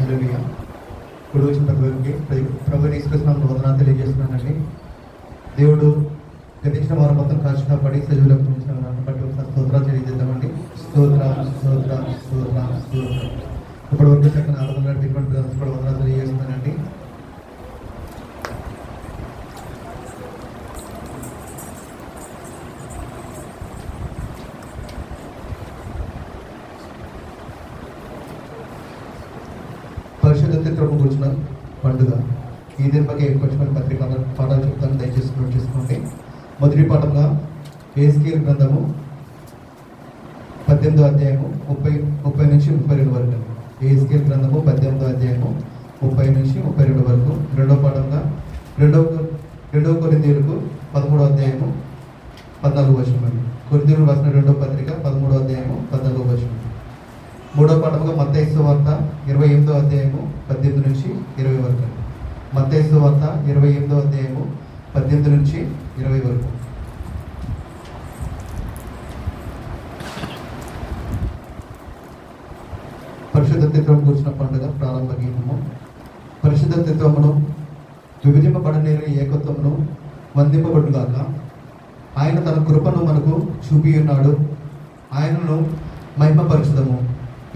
హల్లెలూయా. ఇప్పుడు వచ్చిన ప్రభుకి ప్రభు యేసుక్రీస్తునామములో వందనాలు తెలియజేస్తున్నానండి. దేవుడు గతించిన వారు మొత్తం కాచి కాపాడి సజీవులకు ఉంచిన దాన్ని బట్టి ఒకసారి స్తోత్రాలు తెలియజేద్దామండి. స్తోత్రం స్తోత్రం స్తోత్రం స్తోత్రం. ఇప్పుడు వరకు చక్కని ఆరాధన నడిపినటువంటి బ్రదర్స్ కూడా వందనాలు తెలియజేస్తున్నానండి. పరిశుద్ధ చిత్రము కూర్చున్న పండుగ ఈ దినపై కొంచెం పత్రిక పాఠాలు చెప్తాను, దయచేసి నోట్ చేసుకోండి. మొదటి పాఠంగా ఎహెజ్కేలు గ్రంథము 18వ అధ్యాయము 30 నుంచి 32 వరకు. ఎహెజ్కేలు గ్రంథము 18వ అధ్యాయము 30 నుంచి 32 వరకు. రెండవ పాఠంగా రెండవ కొరింథీయులకు 13వ అధ్యాయము 14వ వచనం అండి. కొరింథీయులకు రాసిన రెండవ పత్రిక 13వ అధ్యాయము 14వ వచనం. మూడవ పాఠముగా మత్తయి సువార్త 28వ అధ్యాయము 18 నుంచి 20 వరకు. మత్తయి సువార్త 28వ అధ్యాయము 18 నుంచి 20 వరకు. పరిశుద్ధత్వం కూర్చున్న పండుగ ప్రారంభ గీతము. పరిశుద్ధత్వమును విభజింపబడలేని ఏకత్వమును వందింపబడుగాక. ఆయన తన కృపను మనకు చూపి ఉన్నాడు. ఆయనను మహిమపరచుదము.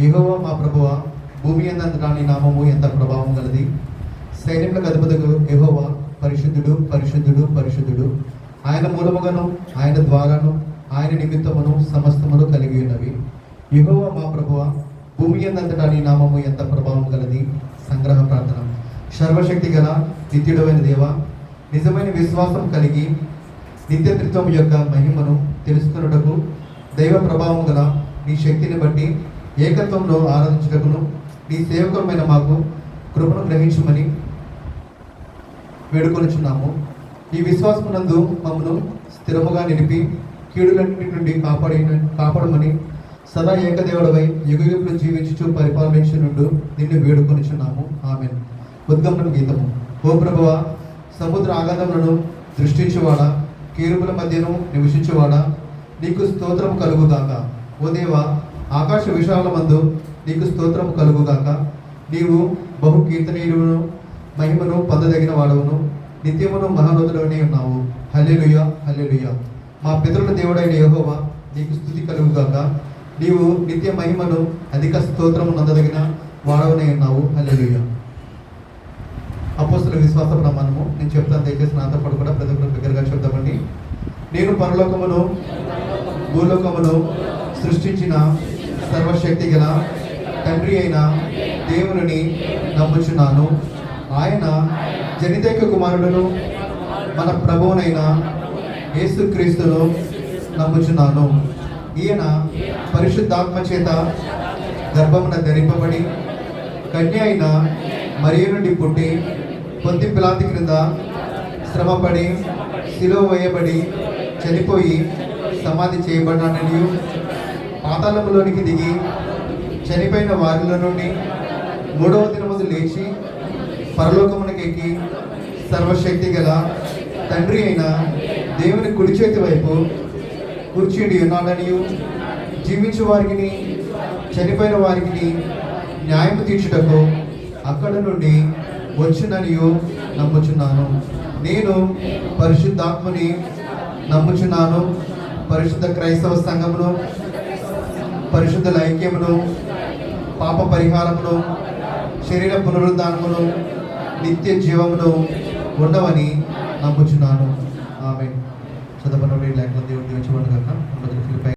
యెహోవా మా ప్రభువా, భూమి యందంతటా నీ నామము ఎంత ప్రభావం గలది. సైన్యములకు అధిపతియగు యెహోవా పరిశుద్ధుడు పరిశుద్ధుడు పరిశుద్ధుడు. ఆయన మూలముగాను ఆయన ద్వారాను ఆయన నిమిత్తమును సమస్తమును కలిగి ఉన్నవి. యెహోవా మా ప్రభువా, భూమి యందంతటా నీ నామము ఎంత ప్రభావం గలది. సంగ్రహ ప్రార్థన. సర్వశక్తి గల నిత్యుడమైన దేవ, నిజమైన విశ్వాసం కలిగి నిత్యత్వం యొక్క మహిమను తెలుసుకున్నటకు దైవ ప్రభావం గల నీ శక్తిని బట్టి ఏకత్వంలో ఆరాధించుటకును నీ సేవకులమైన మాకు కృపను గ్రహించమని వేడుకొనిచున్నాము. ఈ విశ్వాసమునందు మమ్మను స్థిరముగా నిలిపి కీడులన్నింటి నుండి కాపాడమని సదా ఏకదేవుడవై యుగయుగులు జీవించుచు పరిపాలించునుండు నిన్ను వేడుకొనిచున్నాము. ఆమేన్. ఉద్గమన గీతము. ఓ ప్రభువా, సముద్ర ఆగాధములను దృష్టించువాడా, కేరుబుల మధ్యను నివసించువాడా, నీకు స్తోత్రము కలుగుగాక. ఓ దేవా, ఆకాశ విశాలమందు నీకు స్తోత్రము కలుగుగాక. నీవు బహు కీర్తనీయుడును మహిమను పొందదగిన వాడవును, నిత్యమును మహానోతుడవనే ఉన్నావు. హల్లెలూయా హల్లెలూయా. మా పితరుల దేవుడైన యెహోవా నీకు స్తుతి కలుగుగాక. నీవు నిత్య మహిమను అధిక స్తోత్రము నందదగిన వాడవనే ఉన్నావు. హల్లెలూయా. అపోస్తలుల విశ్వాస ప్రమాణము నేను చెప్తాను, దయచేసి నాతో పాటు కూడా ప్రతి ఒక్కరు దగ్గరగా చెప్తామండి. నేను పరలోకమును భూలోకమును సృష్టించిన సర్వశక్తి గల తండ్రి అయిన దేవుని నమ్ముచున్నాను. ఆయన జనితైక కుమారుడును మన ప్రభువునైన యేసుక్రీస్తును నమ్ముచున్నాను. ఈయన పరిశుద్ధాత్మ చేత గర్భమున ధరింపబడి కన్య అయిన మరియ నుండి పుట్టి పొంతి పిలాతు క్రింద శ్రమపడి శిలువ వేయబడి చనిపోయి సమాధి చేయబడినాడనియు, పాతాళములోనికి దిగి చనిపోయిన వారిలో నుండి 3వ దినమున లేచి పరలోకమునకెక్కి సర్వశక్తి గల తండ్రి అయిన దేవుని కుడి చేతి వైపు కూర్చుండి ఉన్నాడనియు, జీవించు వారికి చనిపోయిన వారికి న్యాయము తీర్చుటకు అక్కడ నుండి వచ్చుననియు నమ్ముచున్నాను. నేను పరిశుద్ధాత్మని నమ్ముచున్నాను. పరిశుద్ధ క్రైస్తవ సంఘమును, పరిశుద్ధ ఐక్యమును, పాప పరిహారమును, శరీర పునరుద్ధానమును, నిత్య జీవమును ఉండవని నమ్ముచున్నాను. ఆమేన్. చదవబడిన లేఖనం దేవుడు దీవించబడును గాక.